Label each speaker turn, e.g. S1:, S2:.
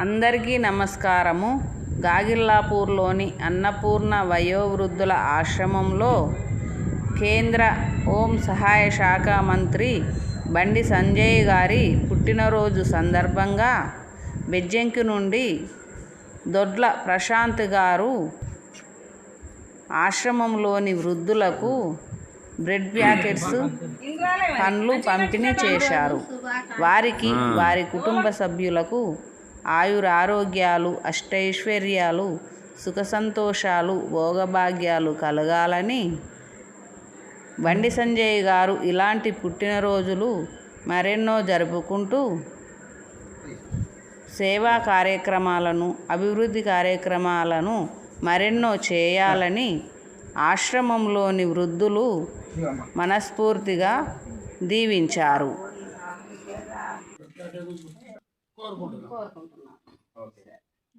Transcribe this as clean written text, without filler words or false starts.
S1: అందరికీ నమస్కారము. గాగిల్లాపూర్లోని అన్నపూర్ణ వయోవృద్ధుల ఆశ్రమంలో కేంద్ర హోం సహాయ శాఖ మంత్రి బండి సంజయ్ గారి పుట్టినరోజు సందర్భంగా బెజ్జంకి నుండి దొడ్ల ప్రశాంత్ గారు ఆశ్రమంలోని వృద్ధులకు బ్రెడ్ ప్యాకెట్స్, పండ్లు పంపిణీ చేశారు. వారికి, వారి కుటుంబ సభ్యులకు ఆయురారోగ్యాలు, అష్టైశ్వర్యాలు, సుఖ సంతోషాలు, భోగభాగ్యాలు కలగాలని బండి సంజయ్ గారు ఇలాంటి పుట్టినరోజులు మరెన్నో జరుపుకుంటూ సేవా కార్యక్రమాలను, అభివృద్ధి కార్యక్రమాలను మరెన్నో చేయాలని ఆశ్రమంలోని వృద్ధులు మనస్ఫూర్తిగా దీవించారు.